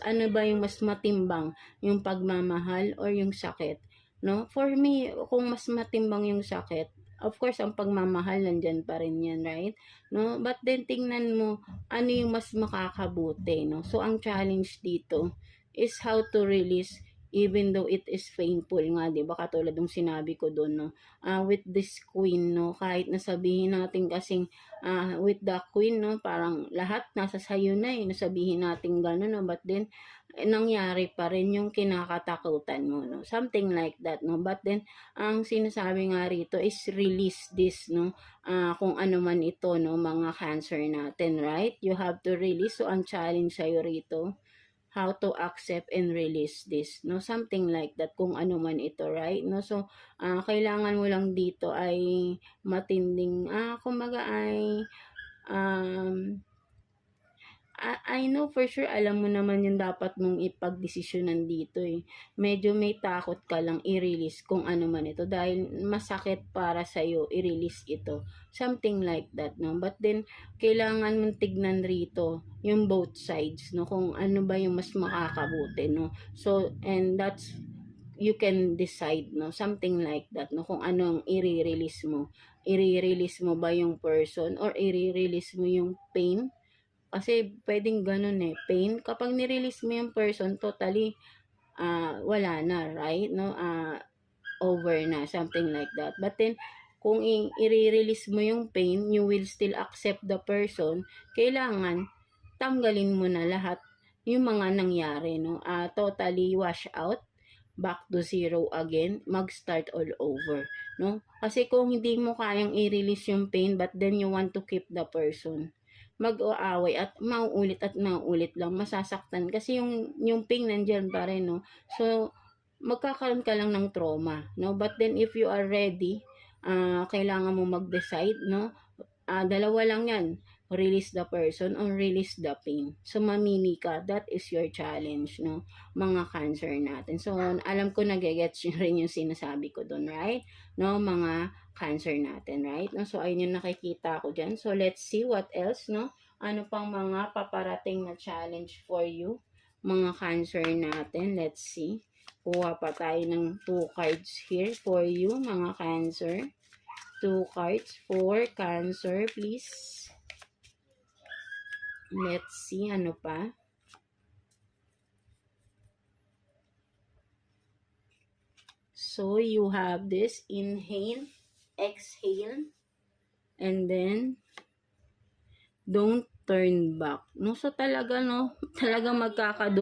ano ba yung mas matimbang, yung pagmamahal or yung sakit, no? For me, kung mas matimbang yung sakit, of course, ang pagmamahal nandyan pa rin yan, right? No? But then, tingnan mo, ano yung mas makakabuti, no? So, ang challenge dito is how to release even though it is painful nga, di ba? Katulad ng sinabi ko doon, no? With this queen, no? Kahit nasabihin natin kasing with the queen, no? Parang lahat nasa sayo na eh. Nasabihin natin gano'n, no? But then, nangyari pa rin yung kinakatakutan mo, no? Something like that, no? But then, ang sinasabi nga rito is release this, no? Kung ano man ito, no? Mga cancer natin, right? You have to release. So, ang challenge sa'yo rito, how to accept and release this, no? Something like that, kung ano man ito, right? No? So, kailangan mo lang dito ay matinding, kumbaga ay, I know for sure, alam mo naman yung dapat mong ipagdesisyonan dito eh. Medyo may takot ka lang i-release kung ano man ito dahil masakit para sa'yo i-release ito. Something like that, no? But then, kailangan mong tignan rito yung both sides, no? Kung ano ba yung mas makakabuti, no? So, and that's you can decide, no? Something like that, no? Kung ano ang i-release mo. I-release mo ba yung person or i-release mo yung pain? Kasi pwedeng ganun eh, pain. Kapag nirelease mo yung person, totally, wala na, right? No? Over na, something like that. But then, kung i-release mo yung pain, you will still accept the person, kailangan, tanggalin mo na lahat yung mga nangyari, no? Totally wash out, back to zero again, mag-start all over, no? Kasi kung hindi mo kayang i-release yung pain, but then you want to keep the person, mag-aaway at mauulit lang, masasaktan kasi yung pain nandiyan pa rin, no? So, magkakaroon ka lang ng trauma, no? But then if you are ready, kailangan mo mag-decide, no? Dalawa lang yan, release the person or release the pain. So, mamili ka, that is your challenge, no? Mga cancer natin. So, alam ko nagigets nyo rin yung sinasabi ko doon, right? No, mga cancer natin, right? No, so, ayun yung nakikita ko dyan. So, let's see what else, no? Ano pang mga paparating na challenge for you, mga cancer natin. Let's see. Kuha pa tayo ng 2 cards here for you, mga cancer. 2 cards for cancer, please. Let's see, ano pa? So, you have this, inhale, exhale, and then, don't turn back. No, so talaga, no, talaga